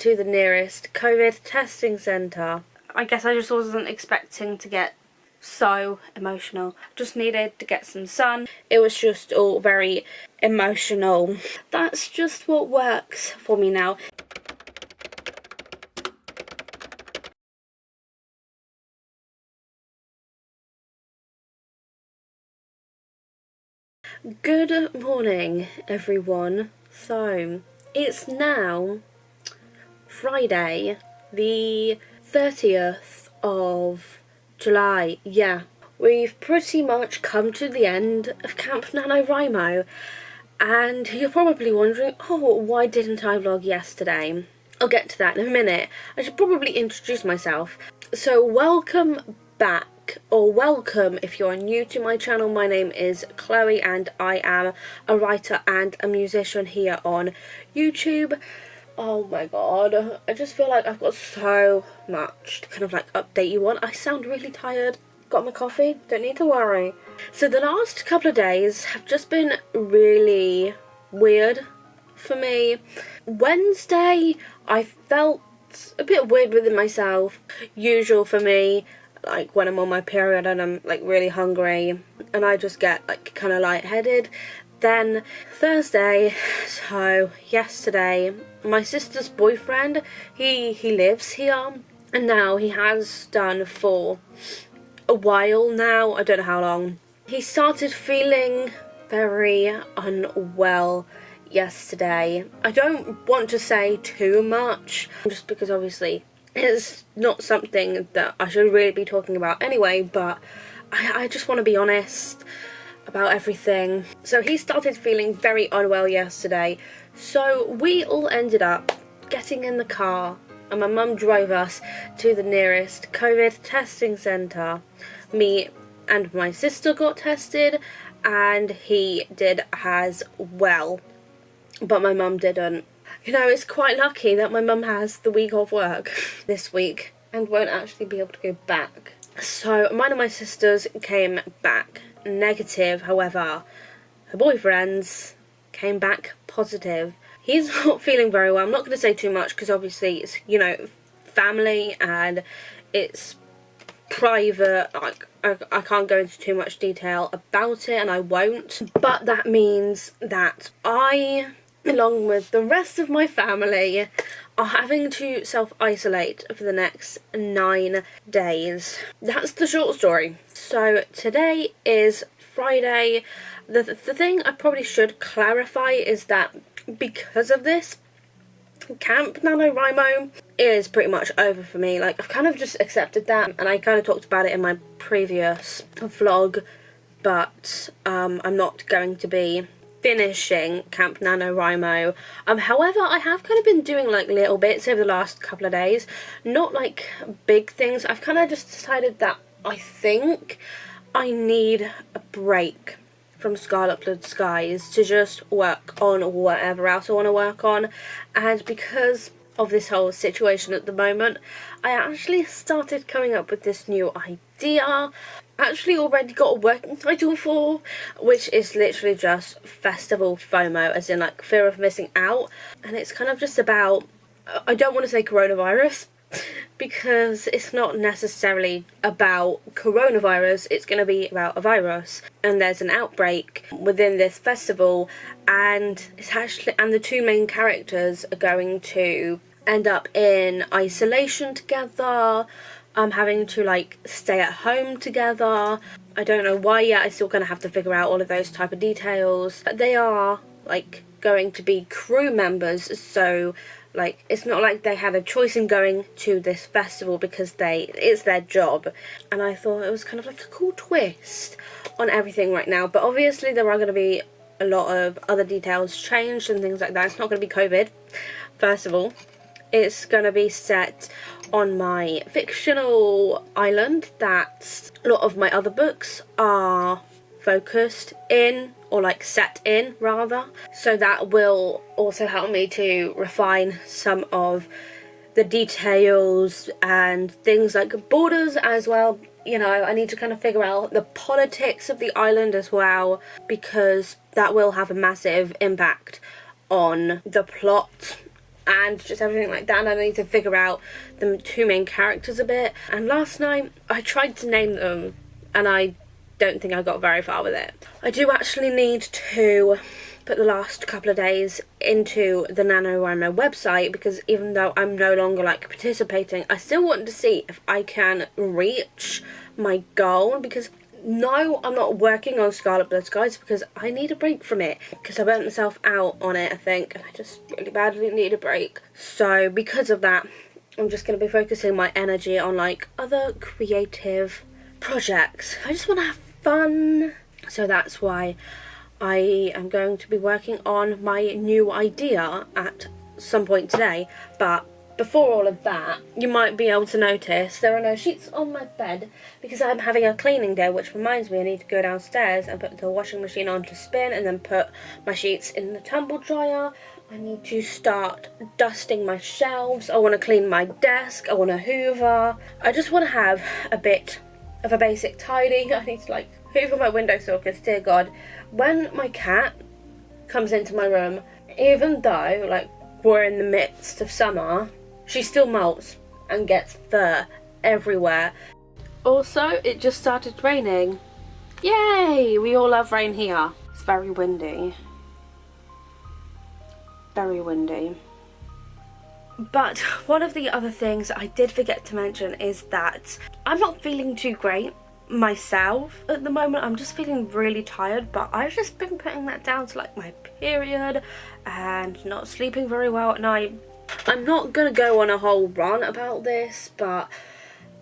to the nearest COVID testing centre. I guess I just wasn't expecting to get so emotional. Just needed to get some sun. It was just all very emotional. That's just what works for me now. Good morning, everyone. So, it's now Friday, the 30th of July. Yeah, we've pretty much come to the end of Camp NaNoWriMo, and you're probably wondering, oh, why didn't I vlog yesterday? I'll get to that in a minute. I should probably introduce myself. So, welcome back. Or welcome if you're new to my channel. My name is Chloe and I am a writer and a musician here on YouTube. Oh my god, I just feel like I've got so much to kind of like update you on. I sound really tired. Got my coffee, don't need to worry. So the last couple of days have just been really weird for me. Wednesday I felt a bit weird within myself. Usual for me. Like when I'm on my period and I'm like really hungry and I just get like kind of lightheaded. Then Thursday, so yesterday, my sister's boyfriend, he lives here and now he has done for a while now, I don't know how long. He started feeling very unwell yesterday. I don't want to say too much just because obviously it's not something that I should really be talking about anyway, but I just want to be honest about everything. So he started feeling very unwell yesterday, so we all ended up getting in the car and my mum drove us to the nearest COVID testing centre. Me and my sister got tested and he did as well, but my mum didn't. You know, it's quite lucky that my mum has the week off work this week and won't actually be able to go back. So mine and my sister's came back negative, however, her boyfriend's came back positive. He's not feeling very well. I'm not going to say too much because obviously it's, you know, family and it's private. Like, I can't go into too much detail about it and I won't. But that means that I, along with the rest of my family, are having to self-isolate for the next 9 days. That's the short story. So today is Friday. The thing I probably should clarify is that because of this, Camp NaNoWriMo is pretty much over for me. Like, I've kind of just accepted that, and I kind of talked about it in my previous vlog, but I'm not going to be finishing Camp NaNoWriMo. However, I have kind of been doing like little bits over the last couple of days, not like big things. I've kind of just decided that I think I need a break from Scarlet Blood Skies to just work on whatever else I want to work on, and because of this whole situation at the moment, I actually started coming up with this new idea. Actually already got a working title for, which is literally just Festival FOMO, as in like fear of missing out, and it's kind of just about, I don't want to say coronavirus because it's not necessarily about coronavirus, it's going to be about a virus and there's an outbreak within this festival, and it's actually, and the two main characters are going to end up in isolation together, having to like stay at home together. I don't know why yet, I still gonna have to figure out all of those type of details. But they are like going to be crew members, so like it's not like they had a choice in going to this festival because it's their job. And I thought it was kind of like a cool twist on everything right now, but obviously there are going to be a lot of other details changed and things like that. It's not going to be COVID, first of all. It's going to be set on my fictional island that a lot of my other books are focused in, or like set in rather. So that will also help me to refine some of the details and things like borders as well. You know, I need to kind of figure out the politics of the island as well, because that will have a massive impact on the plot and just everything like that, and I need to figure out the two main characters a bit. And last night I tried to name them and I don't think I got very far with it. I do actually need to put the last couple of days into the NaNoWriMo website, because even though I'm no longer like participating, I still want to see if I can reach my goal, because no, I'm not working on Scarlet Blood Skies because I need a break from it, because I burnt myself out on it, I think, and I just really badly need a break. So because of that, I'm just going to be focusing my energy on like other creative projects. I just want to have fun. So that's why I am going to be working on my new idea at some point today. But before all of that, you might be able to notice there are no sheets on my bed because I'm having a cleaning day, which reminds me I need to go downstairs and put the washing machine on to spin and then put my sheets in the tumble dryer. I need to start dusting my shelves. I want to clean my desk. I want to hoover. I just want to have a bit of a basic tidy. I need to like hoover my windowsill because, dear God, when my cat comes into my room, even though like we're in the midst of summer, she still molts and gets fur everywhere. Also, it just started raining. Yay! We all love rain here. It's very windy. Very windy. But one of the other things I did forget to mention is that I'm not feeling too great myself at the moment. I'm just feeling really tired, but I've just been putting that down to like my period and not sleeping very well at night. I'm not gonna go on a whole rant about this, but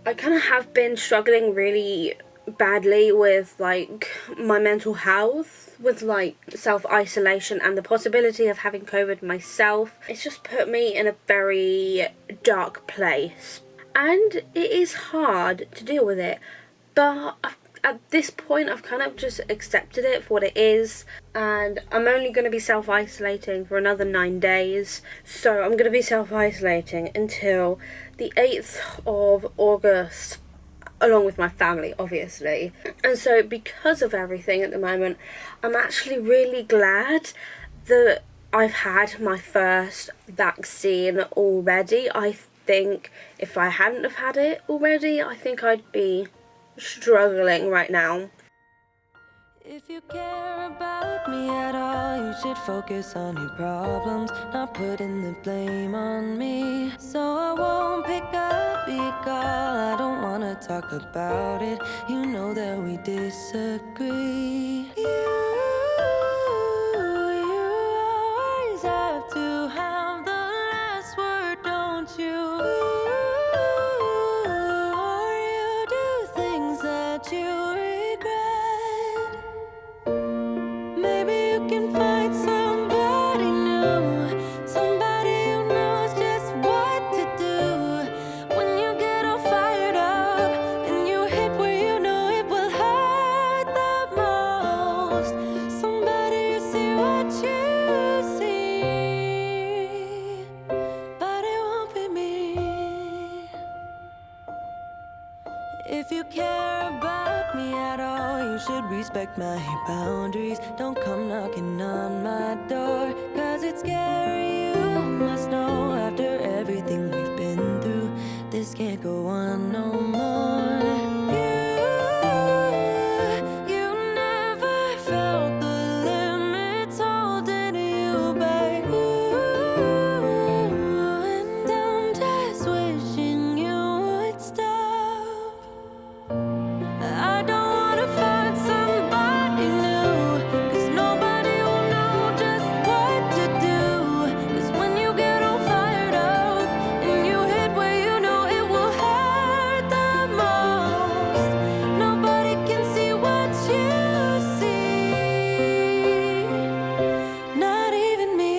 I kind of have been struggling really badly with like my mental health, with like self-isolation and the possibility of having COVID myself. It's just put me in a very dark place, and it is hard to deal with it, but at this point I've kind of just accepted it for what it is, and I'm only going to be self-isolating for another 9 days. So I'm going to be self-isolating until the 8th of August, along with my family, obviously. And so because of everything at the moment, I'm actually really glad that I've had my first vaccine already. I think if I hadn't have had it already, I think I'd be struggling right now. If you care about me at all, you should focus on your problems, not putting the blame on me. So I won't pick up your call, I don't wanna talk about it. You know that we disagree. You always have to have the last word, don't you? Or you do things that you regret. Maybe you can find somebody new, somebody who knows just what to do. When you get all fired up and you hit where you know it will hurt the most. Somebody who see what you see, but it won't be me. If you care about me at all, you should respect my boundaries. Don't come knocking on my door, cause it's scary, you must know. After everything we've been through, this can't go on no more. You never felt the limits holding you back. And I'm just wishing you would stop. I don't wanna find somebody new, cause nobody will know just what to do. Cause when you get all fired up and you hit where you know it will hurt the most, nobody can see what you see, not even me.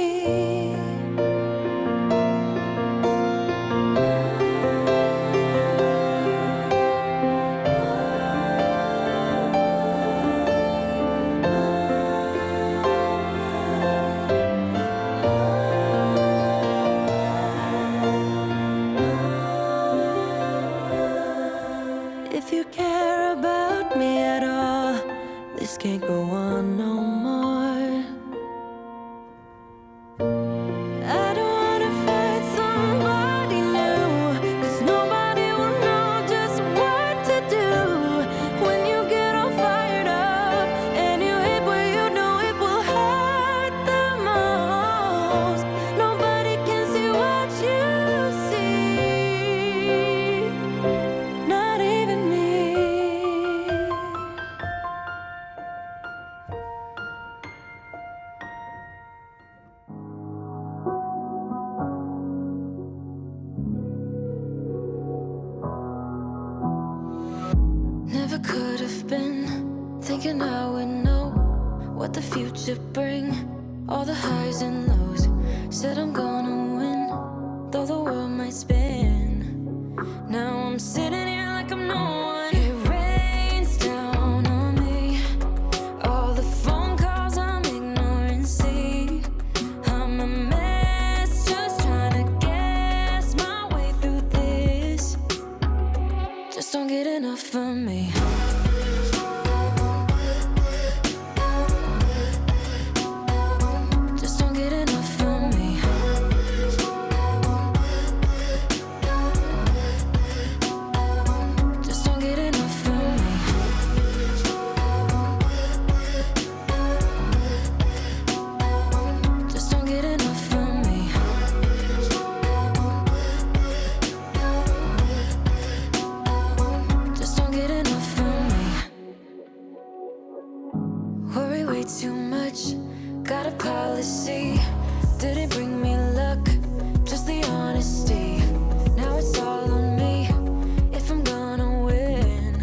If you care about me at all, this can't go on no more. I don't wanna find never could have been. Thinking I would know what the future bring. All the highs and lows. Said I'm gonna win, though the world might spin. Now I'm sitting here like I'm no one. It rains down on me. All the phone calls I'm ignoring. See, I'm a mess, just trying to guess my way through this. Just don't get enough of me. Just don't get enough of me. Just don't get enough of me. Just don't get enough of me. Just don't get enough of me. Worry way too much. Got a policy. Didn't bring me luck, just the honesty. Now it's all on me if I'm gonna win.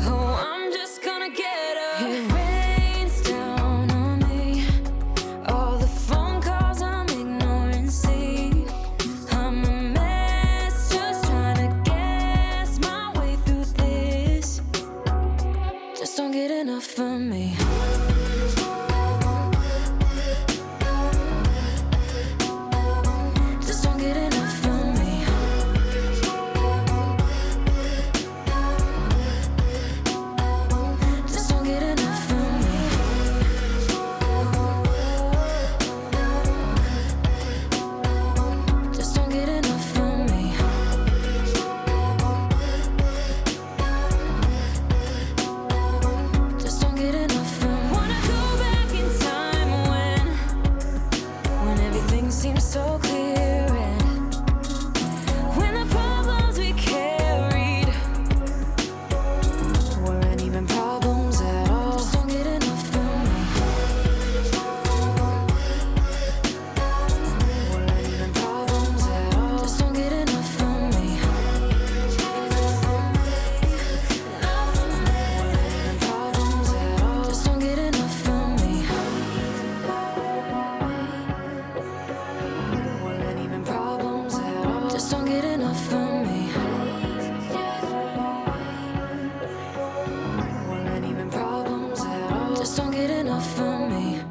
Oh, I'm just gonna get up. It rains down on me. All the phone calls I'm ignoring. See, I'm a mess, just trying to guess my way through this. Just don't get enough of me. Just don't get enough of me. Just don't get enough of me. Just don't get enough of me. Just don't get enough of me. Wanna go back in time when everything seems so clear, and when the problems we carried weren't even problems at all. Just don't get enough of me. Weren't even problems at all. Just don't get enough of me. Weren't even problems at all. Just don't get enough of me. Weren't even problems at all. Just don't get enough of me. Weren't even problems at all. Just don't get enough of me.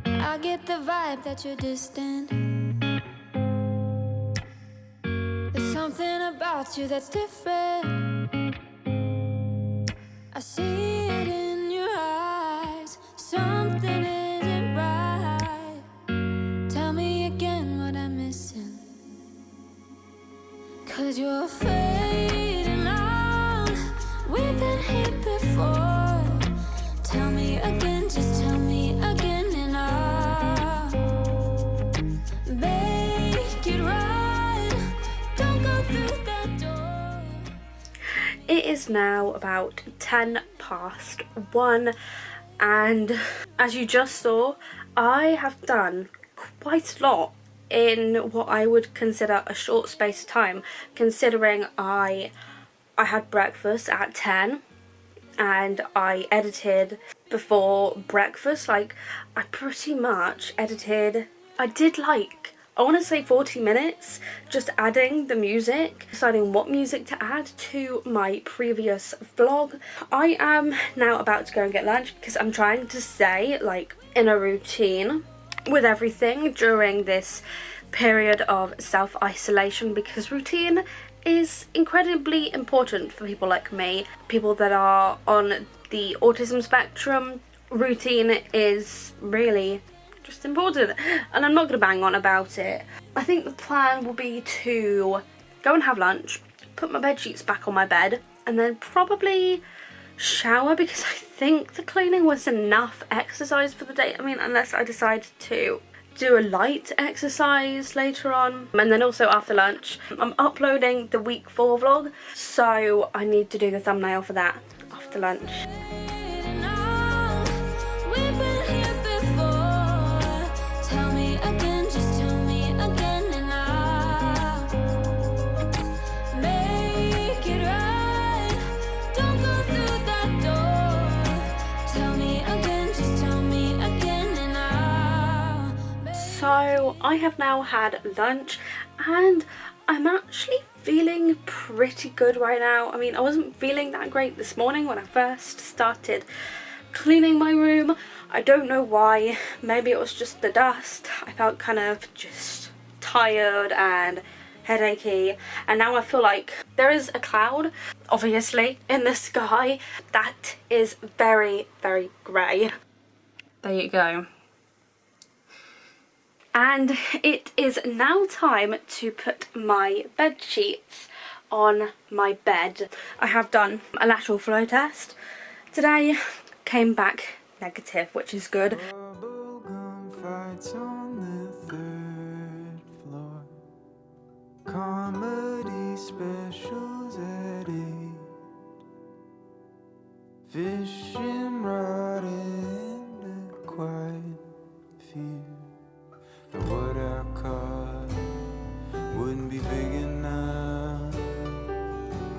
I get the vibe that you're distant. There's something about you that's different. I see it in your eyes. Something isn't right. Tell me again what I'm missing. 'Cause you're fading out. We've been here before. Tell me again, just tell me again, and I'll make it right. Don't go through that door. It is now about 1:10, and as you just saw, I have done quite a lot in what I would consider a short space of time, considering I had breakfast at 10 and I edited before breakfast. Like, I pretty much edited, I did like, I want to say 40 minutes just adding the music, deciding what music to add to my previous vlog. I am now about to go and get lunch because I'm trying to stay like in a routine with everything during this period of self-isolation, because routine is incredibly important for people like me, people that are on the autism spectrum. Routine is really just important, and I'm not going to bang on about it. I think the plan will be to go and have lunch, put my bed sheets back on my bed, and then probably shower, because I think the cleaning was enough exercise for the day. I mean, unless I decide to do a light exercise later on, and then also after lunch I'm uploading the week 4 vlog, so I need to do the thumbnail for that after lunch. So I have now had lunch and I'm actually feeling pretty good right now. I mean, I wasn't feeling that great this morning when I first started cleaning my room. I don't know why. Maybe it was just the dust. I felt kind of just tired and headachy, and now I feel like there is a cloud, obviously, in the sky that is very, very grey. There you go. And it is now time to put my bed sheets on my bed. I have done a lateral flow test today, came back negative, which is good. Comedy specials at 8. Fishing rod in the quiet field. What I caught wouldn't be big enough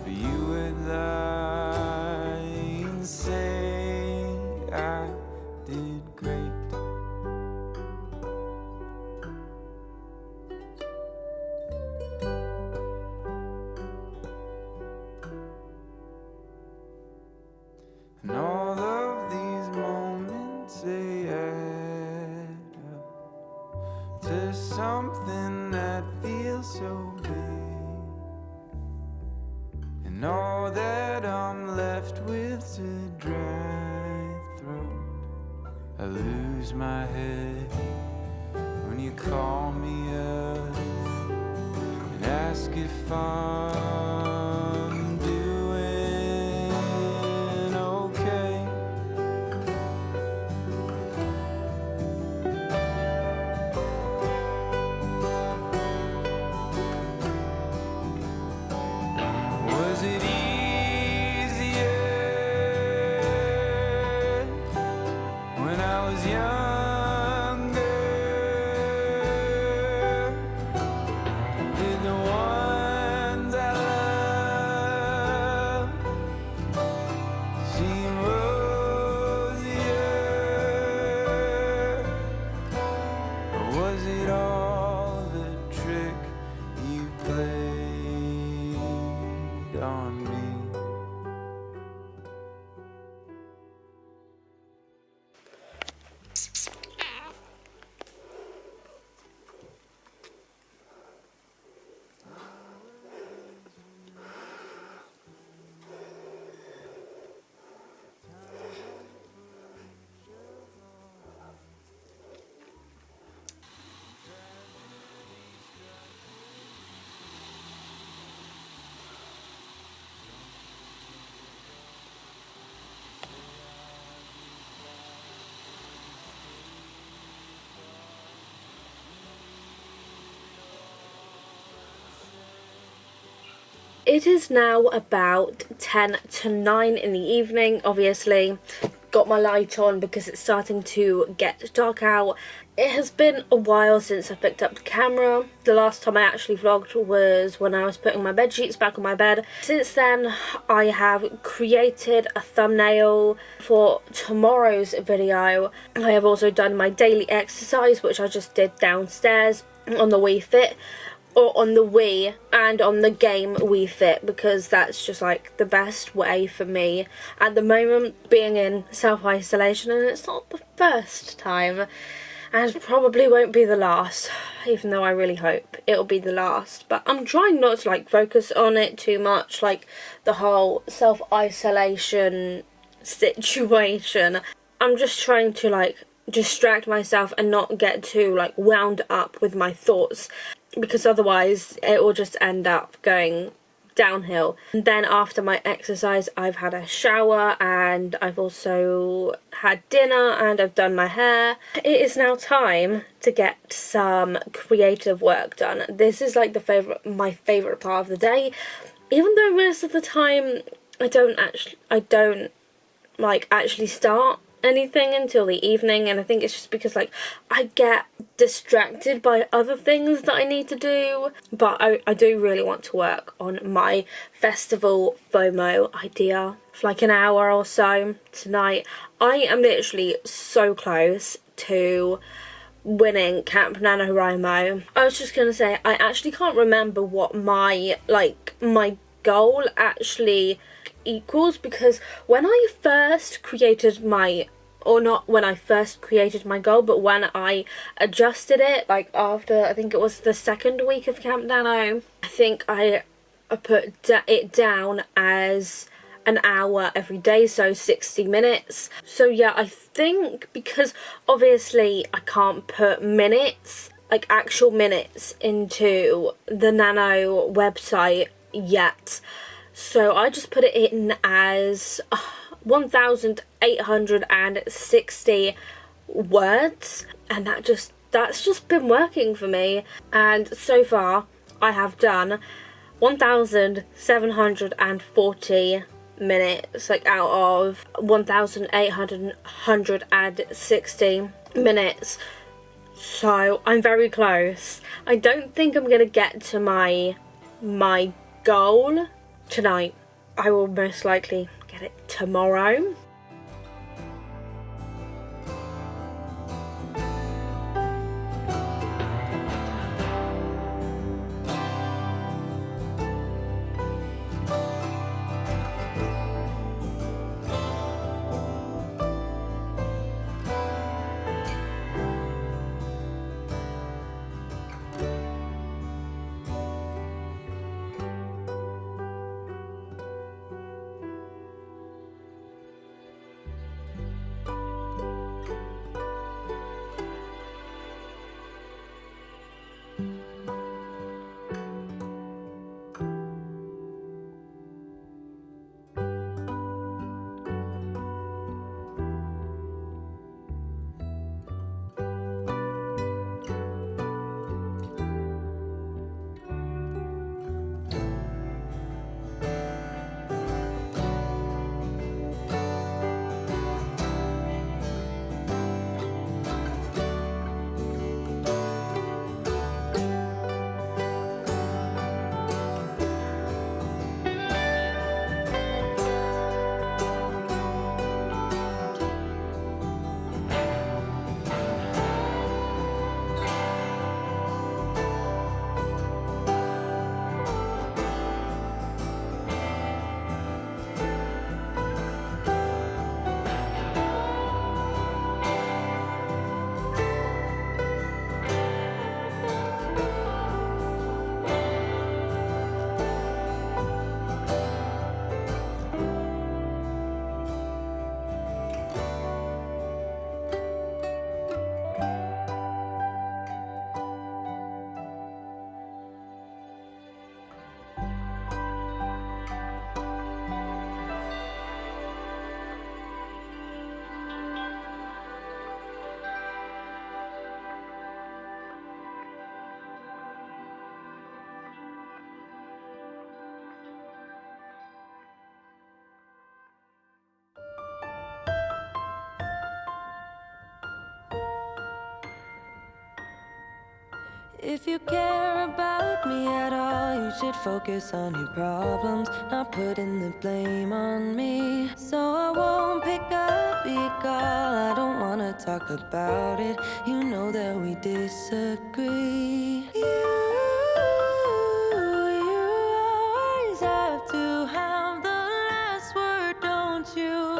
for you and I, and say I did great. And all of these moments they add up to something that feels so big. And all that I'm left with's a dry throat. I lose my head when you call me up and ask if I'm doing okay. Was it easier when I was younger? Did the ones I love seem rosier? Or was it all the trick you played on me? It is now about 10 to 9 in the evening, obviously. Got my light on because it's starting to get dark out. It has been a while since I picked up the camera. The last time I actually vlogged was when I was putting my bed sheets back on my bed. Since then, I have created a thumbnail for tomorrow's video. I have also done my daily exercise, which I just did downstairs on the Wii Fit. Or on the Wii and on the game Wii Fit, because that's just like the best way for me at the moment, being in self-isolation, and it's not the first time and probably won't be the last, even though I really hope it'll be the last. But I'm trying not to like focus on it too much, like the whole self-isolation situation. I'm just trying to like distract myself and not get too like wound up with my thoughts, because otherwise it will just end up going downhill. And then after my exercise, I've had a shower and I've also had dinner and I've done my hair. It is now time to get some creative work done. This is like my favourite part of the day, even though most of the time I don't actually start anything until the evening, and I think it's just because like I get distracted by other things that I need to do. But I do really want to work on my festival FOMO idea for like an hour or so tonight. I am literally so close to winning Camp NaNoWriMo. I was just gonna say, I actually can't remember what my goal actually equals, because when I first created my, or not when I first created my goal, but when I adjusted it, like after, I think it was the second week of Camp Nano, I think I put it down as an hour every day, so 60 minutes. So yeah, I think because obviously I can't put minutes, like actual minutes, into the Nano website yet, so I just put it in as 1,860 words, and that's just been working for me. And so far I have done 1,740 minutes, like out of 1,860 minutes. So I'm very close. I don't think I'm gonna get to my goal tonight. I will most likely get it tomorrow. If you care about me at all, you should focus on your problems, not putting the blame on me. So I won't pick up your call, I don't wanna talk about it. You know that we disagree. You always have to have the last word, don't you?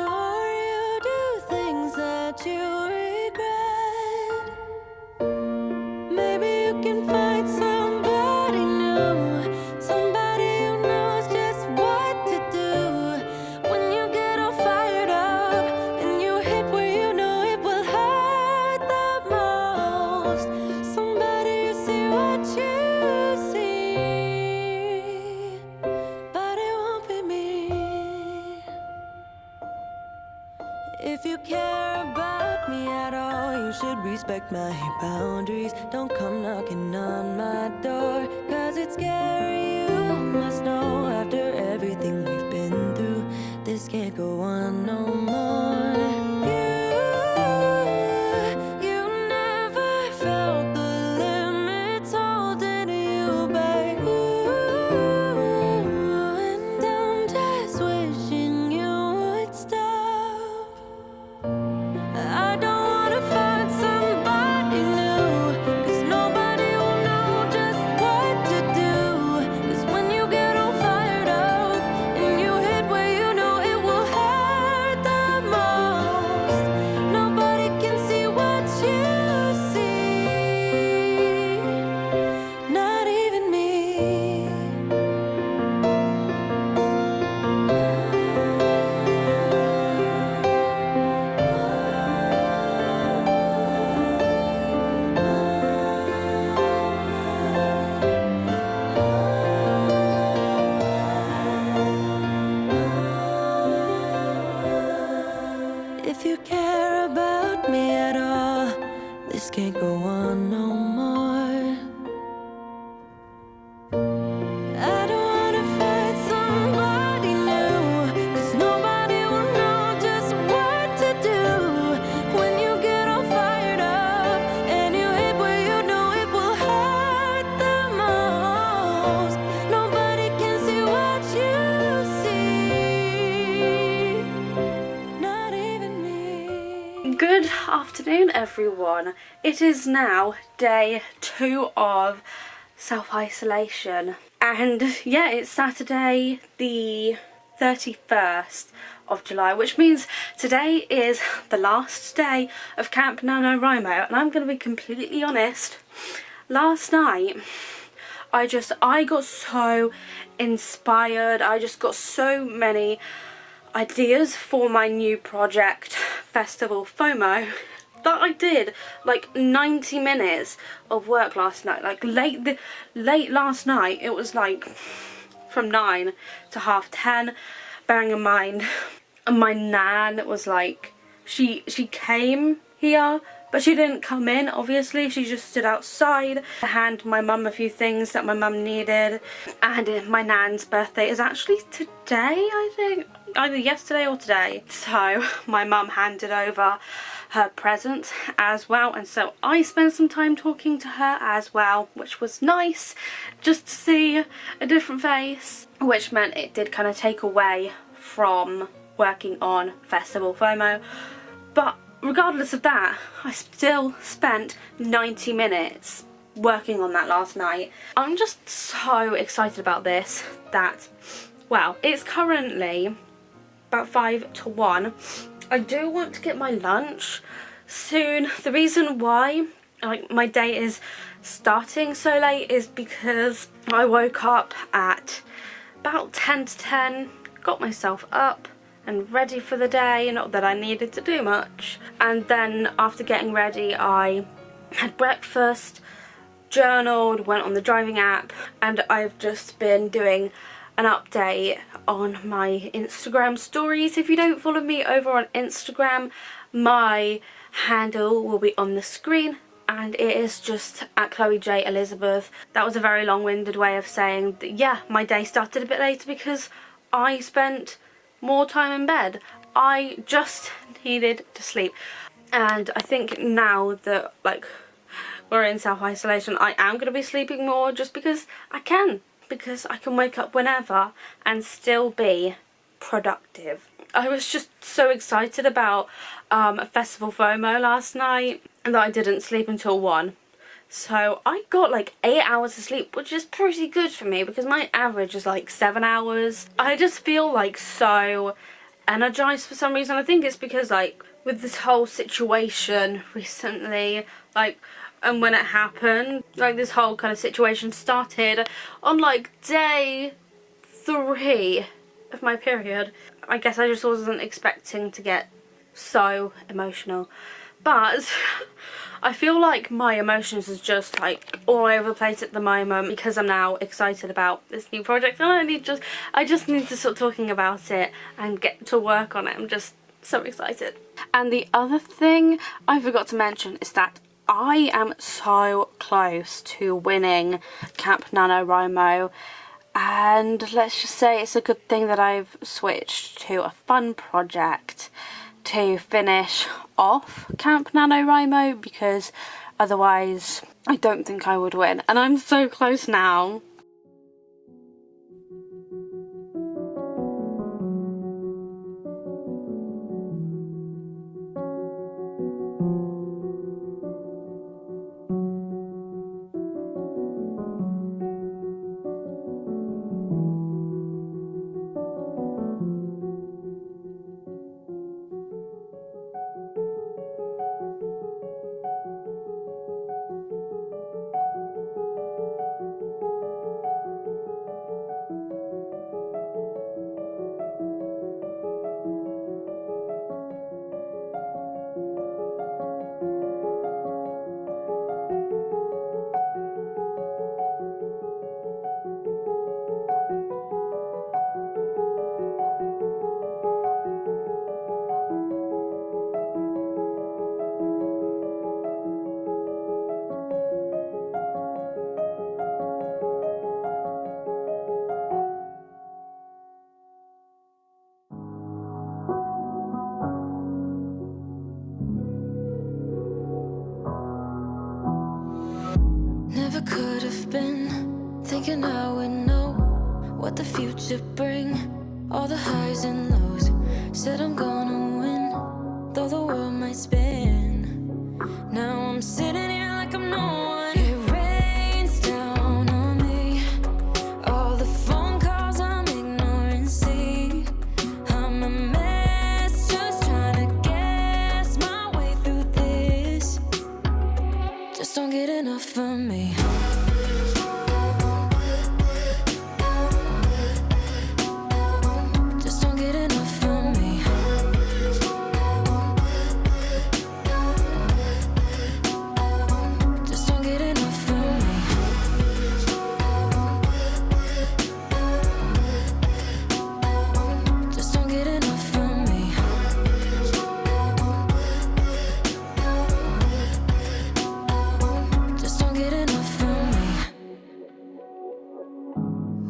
Or you do things that you regret. Maybe you can find somebody new, somebody who knows just what to do. When you get all fired up and you hit where you know it will hurt the most. should respect my boundaries. Don't come knocking on my door, 'cause it's scary, you must know. After everything we've been through, this can't go on no more. You never felt the limits holding you back. And I'm just wishing you would stop. I don't wanna find somebody new, 'cause nobody will know just what to do. 'Cause when you get all fired up and you hit where you know it will hurt the most, nobody can see what you see, not even me. If you care about me at all, this can't go on no more. I don't wanna find somebody new, 'cause nobody will know just what to do. When you get all fired up and you hit where you know it will hurt the most, nobody can see what you see, not even me. Good afternoon, everyone. It is now day 2 of self-isolation, and yeah, it's Saturday the 31st of July, which means today is the last day of Camp NaNoWriMo. And I'm going to be completely honest, last night I got so inspired. I just got so many ideas for my new project, Festival FOMO, that I did like 90 minutes of work last night. Like late last night, it was like from 9 to 10:30, bearing in mind my nan was like, she came here, but she didn't come in, obviously. She just stood outside to hand my mum a few things that my mum needed. And my nan's birthday is actually today, I think, either yesterday or today. So my mum handed over her present as well, and so I spent some time talking to her as well, which was nice, just to see a different face, which meant it did kind of take away from working on Festival FOMO. But regardless of that, I still spent 90 minutes working on that last night. I'm just so excited about this that, well, it's currently about 5 to 1. I do want to get my lunch soon. The reason why my day is starting so late is because I woke up at about 10 to 10, got myself up and ready for the day, not that I needed to do much. And then after getting ready, I had breakfast, journaled, went on the driving app, and I've just been doing an update on my Instagram stories. If you don't follow me over on Instagram, my handle will be on the screen, and it is just at Chloe J Elizabeth. That was a very long-winded way of saying that, yeah, my day started a bit later because I spent more time in bed. I just needed to sleep. And I think now that like we're in self-isolation, I am going to be sleeping more just because I can. Because I can wake up whenever and still be productive. I was just so excited about Festival FOMO last night that I didn't sleep until 1. So I got like 8 hours of sleep, which is pretty good for me because my average is like 7 hours. I just feel like so energized for some reason. I think it's because like with this whole situation recently, like, and when it happened, like this whole kind of situation started on like day 3 of my period. I guess I just wasn't expecting to get so emotional, but I feel like my emotions is just like all over the place at the moment because I'm now excited about this new project, and I just need to stop talking about it and get to work on it. I'm just So excited. And the other thing I forgot to mention is that I am so close to winning Camp NaNoWriMo, and let's just say it's a good thing that I've switched to a fun project to finish off Camp NaNoWriMo, because otherwise I don't think I would win, and I'm so close now. Never could have been thinking I would know what the future bring. All the highs and lows. Said I'm gonna win, though the world might spin. Now I'm sitting here like I'm no one. It rains down on me. All the phone calls I'm ignoring. See, I'm a mess, just trying to guess my way through this. Just don't get enough of me. Just don't get enough of me. Just don't get enough of me. Just don't get enough of me. Just don't get enough of me.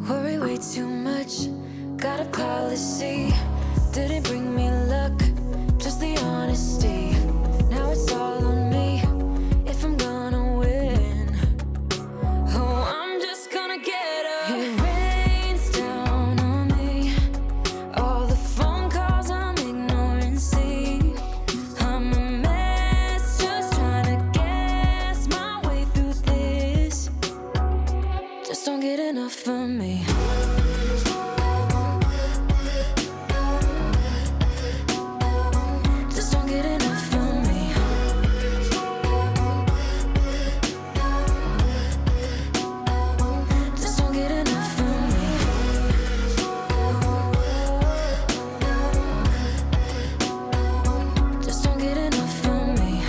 Worry way too much. Got a policy. Didn't bring me luck, just the honesty. Now it's all on me if I'm gonna win. Oh, I'm just gonna get up. It rains down on me. All the phone calls I'm ignoring. See, I'm a mess, just trying to guess my way through this. Just don't get enough of me. Just don't get enough of me. Just don't get enough of me. Just don't get enough of me.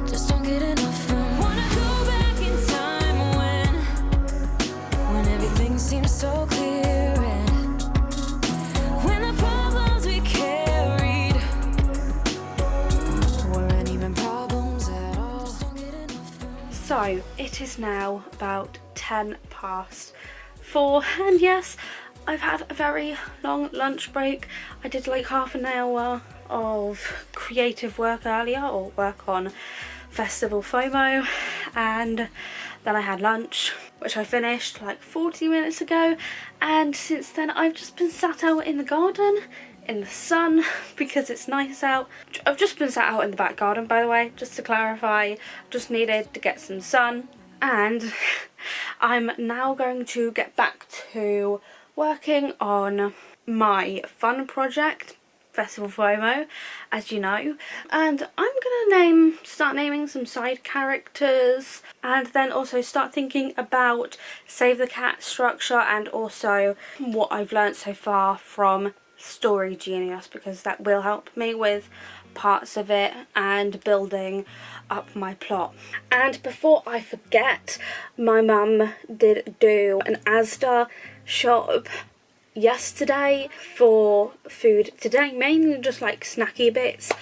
Just don't get enough of me. Wanna go back in time when everything seems so clear, and when the problems we carried weren't even problems at all. Just don't get enough of me. So it is now about 10 past 4, and yes, I've had a very long lunch break. I did like half an hour of creative work earlier, or work on Festival FOMO, and then I had lunch, which I finished like 40 minutes ago, and since then I've just been sat out in the garden in the sun because it's nice out. I've just been sat out in the back garden, by the way, just to clarify. Just needed to get some sun, and I'm now going to get back to working on my fun project, Festival FOMO, as you know, and I'm gonna start naming some side characters, and then also start thinking about Save the Cat structure, and also what I've learnt so far from Story Genius, because that will help me with parts of it and building up my plot. And before I forget, my mum did do an Asda shop yesterday for food today, mainly just like snacky bits,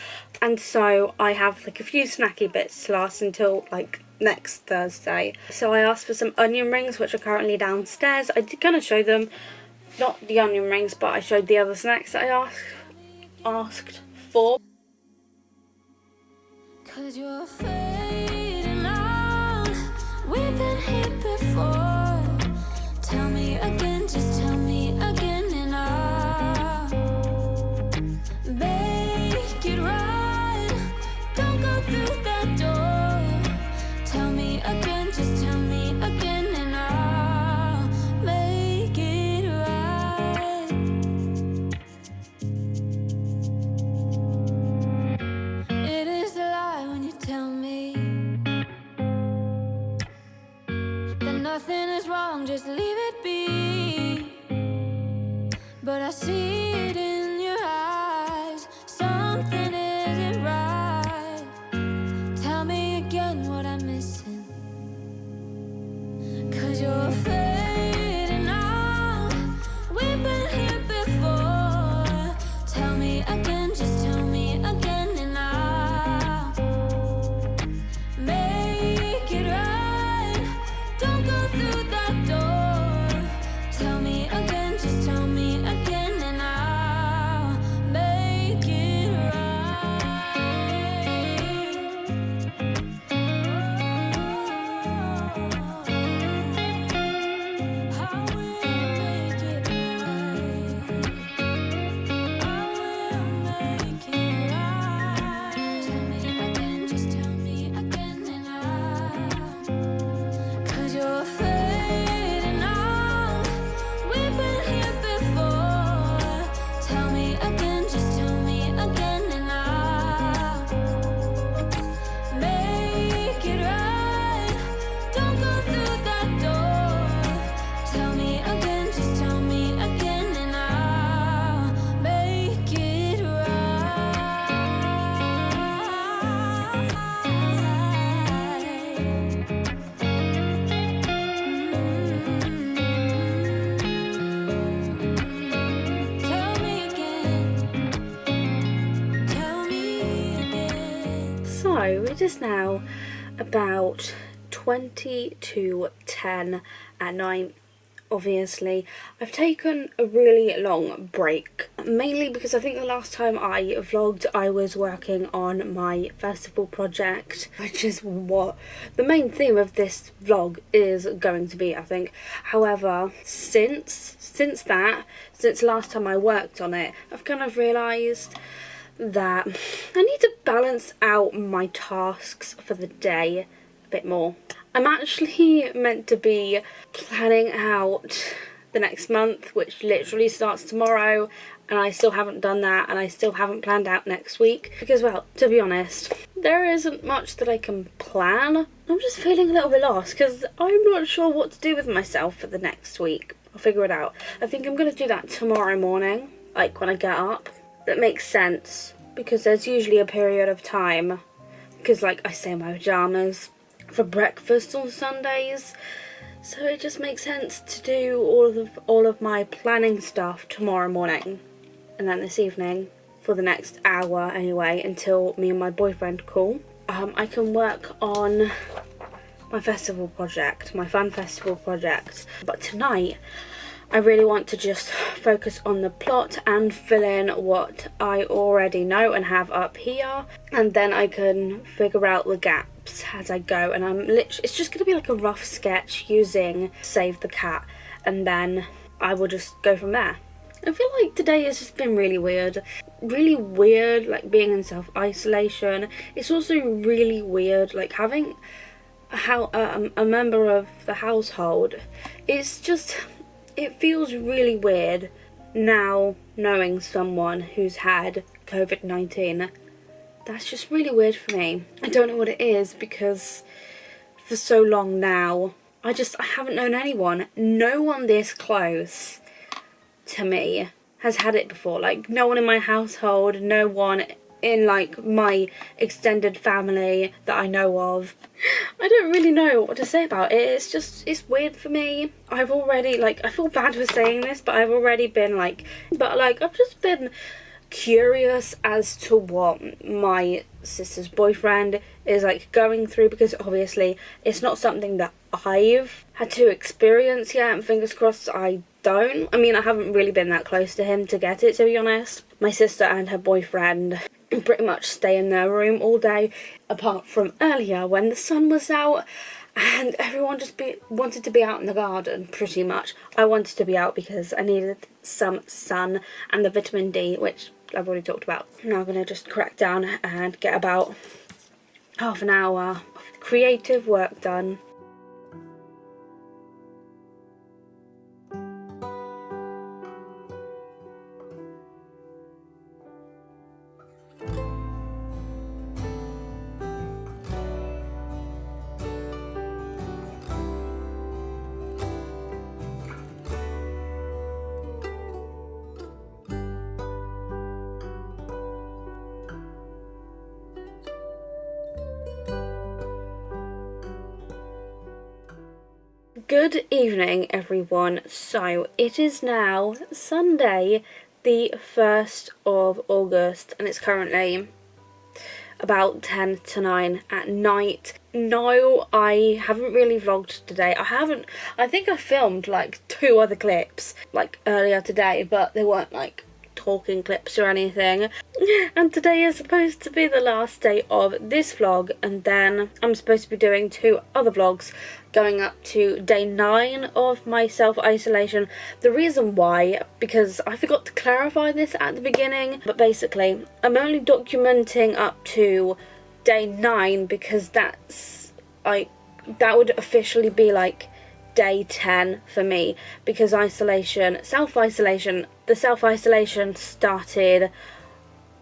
and so I have like a few snacky bits to last until like next Thursday. So I asked for some onion rings, which are currently downstairs. I did kind of show them, not the onion rings, but I showed the other snacks that I asked for. 'Cause you're fading out. We've been here before. Tell me again, just tell me again, and I'll make it right. Don't go through that door. Tell me again, just tell me again, and I'll make it right. It is a lie when you tell me that nothing is wrong, just leave it be. But I see it in your eyes, something isn't right. Tell me again what I'm missing. 'Cause you're fading out. We've been here before. Tell me again, just tell me again, and I'll make it right. Don't go through that door. Tell me again, just tell me again, and I'll make it right. I will make it right. I will make it right. Tell me again, just tell me again, and I'll. 'Cause you're fading out. We've been here before. Tell me again, just tell me again, and I'll make it right. Don't go through that door. Tell me again, just tell me again, and I'll make it right. Tell me again. Tell me again. So it is now about 20 to 10 at night. Obviously, I've taken a really long break, mainly because I think the last time I vlogged I was working on my festival project, which is what the main theme of this vlog is going to be, I think. However, since last time I worked on it, I've kind of realised that I need to balance out my tasks for the day a bit more. I'm actually meant to be planning out the next month, which literally starts tomorrow, and I still haven't done that, and I still haven't planned out next week because, well, to be honest, there isn't much that I can plan. I'm just feeling a little bit lost because I'm not sure what to do with myself for the next week. I'll figure it out. I think I'm going to do that tomorrow morning, like when I get up. That makes sense because there's usually a period of time, because like I stay in my pyjamas for breakfast on Sundays, so it just makes sense to do all of my planning stuff tomorrow morning, and then this evening for the next hour anyway until me and my boyfriend call. I can work on my festival project, my fan festival project, but tonight I really want to just focus on the plot and fill in what I already know and have up here, and then I can figure out the gaps as I go, and it's just going to be like a rough sketch using Save the Cat, and then I will just go from there. I feel like today has just been really weird, like being in self-isolation. It's also really weird like having a member of the household. It's just, it feels really weird now knowing someone who's had COVID-19. That's just really weird for me. I don't know what it is because for so long now, I haven't known anyone. No one this close to me has had it before. Like, no one in my household, no one in like my extended family that I know of. I don't really know what to say about it. It's weird for me. I've already, like, I feel bad for saying this, but I've already been like, I've just been curious as to what my sister's boyfriend is like going through, because obviously it's not something that I've had to experience yet, and fingers crossed I don't. I mean, I haven't really been that close to him to get it, to be honest. My sister and her boyfriend pretty much stay in their room all day, apart from earlier when the sun was out and everyone just wanted to be out in the garden, pretty much. I wanted to be out because I needed some sun and the vitamin D, which I've already talked about. Now I'm going to just crack down and get about half an hour of creative work done. Good evening, everyone. So it is now Sunday, the 1st of August, and it's currently about 10 to 9 at night. No, I haven't really vlogged today. I think I filmed like 2 other clips like earlier today, but they weren't like talking clips or anything. And today is supposed to be the last day of this vlog, and then I'm supposed to be doing 2 other vlogs going up to day 9 of my self-isolation. The reason why, because I forgot to clarify this at the beginning, but basically I'm only documenting up to day 9 because that's like, that would officially be like day 10 for me, because the self-isolation started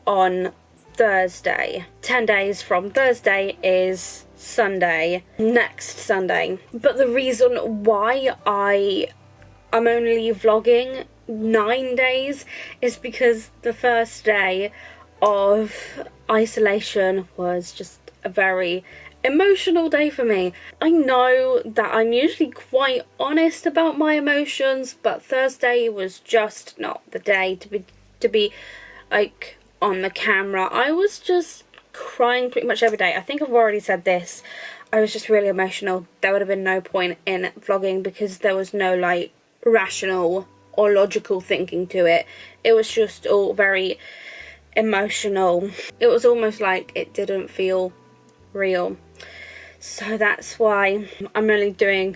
on Thursday. 10 days from Thursday is Sunday, next Sunday. But the reason why I'm only vlogging 9 days is because the first day of isolation was just a very emotional day for me. I know that I'm usually quite honest about my emotions, but Thursday was just not the day to be like on the camera. I was just crying pretty much every day. I think I've already said this. I was just really emotional. There would have been no point in vlogging because there was no like rational or logical thinking to it. It was just all very emotional. It was almost like it didn't feel real. So that's why I'm only doing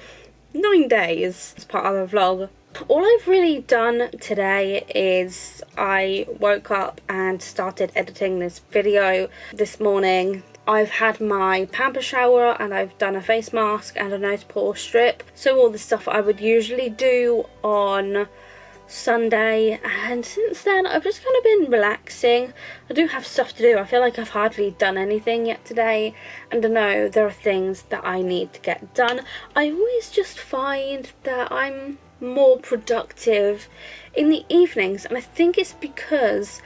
9 days as part of the vlog. All I've really done today is I woke up and started editing this video this morning. I've had my pamper shower and I've done a face mask and a nose pore strip. So all the stuff I would usually do on Sunday, and since then I've just kind of been relaxing. I do have stuff to do. I feel like I've hardly done anything yet today, and I know there are things that I need to get done. I always just find that I'm more productive in the evenings, and I think it's because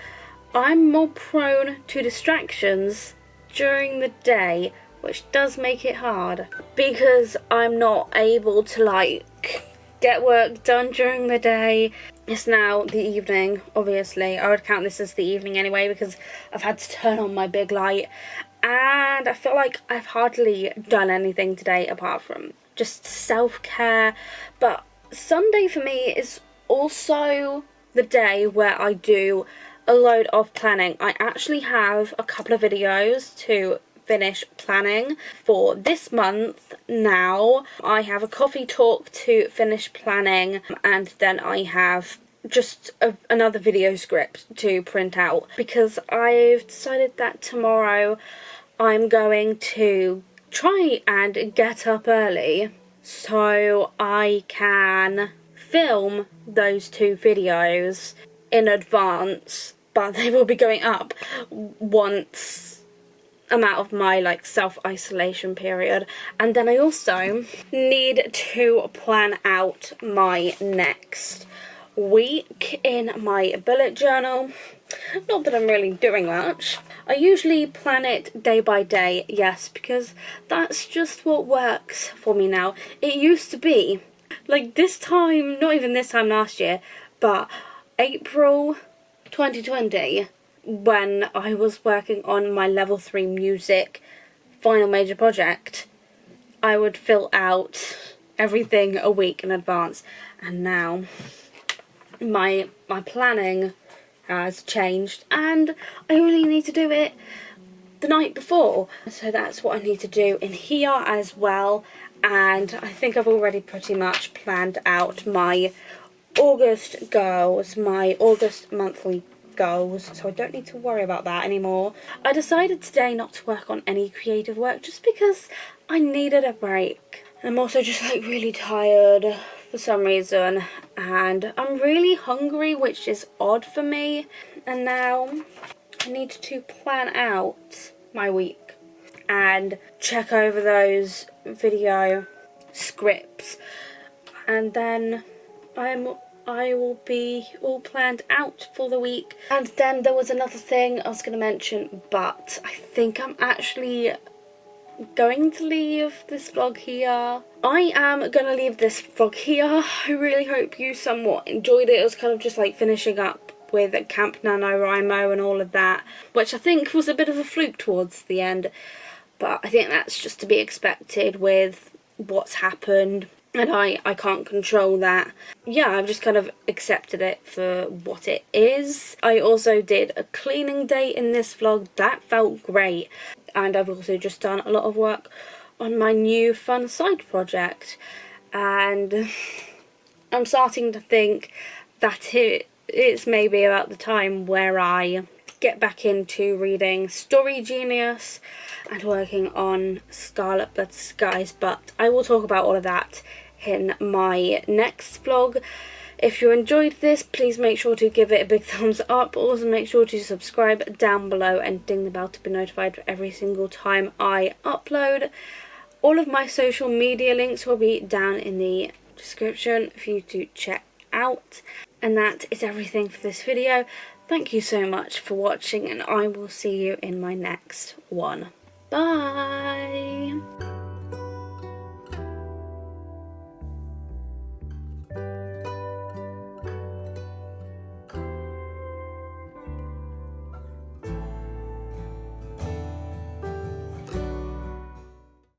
I'm more prone to distractions during the day, which does make it hard because I'm not able to like get work done during the day. It's now the evening, obviously. I would count this as the evening anyway because I've had to turn on my big light, and I feel like I've hardly done anything today apart from just self-care. But Sunday for me is also the day where I do a load of planning. I actually have a couple of videos to finish planning for this month now. I have a coffee talk to finish planning, and then I have just another video script to print out because I've decided that tomorrow I'm going to try and get up early so I can film those 2 videos in advance, but they will be going up once I'm out of my like self-isolation period. And then I also need to plan out my next week in my bullet journal. Not that I'm really doing much. I usually plan it day by day, yes, because that's just what works for me now. It used to be, like this time, not even this time last year, but April 2020, when I was working on my level 3 music final major project, I would fill out everything a week in advance, and now my planning has changed and I only need to do it the night before. So that's what I need to do in here as well, and I think I've already pretty much planned out my August goals, my August monthly goals, so I don't need to worry about that anymore. I decided today not to work on any creative work just because I needed a break. I'm also just like really tired for some reason, and I'm really hungry, which is odd for me. And now I need to plan out my week and check over those video scripts, and then I will be all planned out for the week. And then there was another thing I was going to mention, but I think I'm actually going to leave this vlog here. I am going to leave this vlog here. I really hope you somewhat enjoyed it. It was kind of just like finishing up with Camp NaNoWriMo and all of that, which I think was a bit of a fluke towards the end, but I think that's just to be expected with what's happened, and I can't control that. Yeah, I've just kind of accepted it for what it is. I also did a cleaning day in this vlog. That felt great. And I've also just done a lot of work on my new fun side project. And I'm starting to think that it's maybe about the time where I get back into reading Story Genius and working on Scarlet Blood Skies. But I will talk about all of that in my next vlog. If you enjoyed this, please make sure to give it a big thumbs up. Also make sure to subscribe down below and ding the bell to be notified for every single time I upload. All of my social media links will be down in the description for you to check out. And that is everything for this video. Thank you so much for watching, and I will see you in my next one. Bye!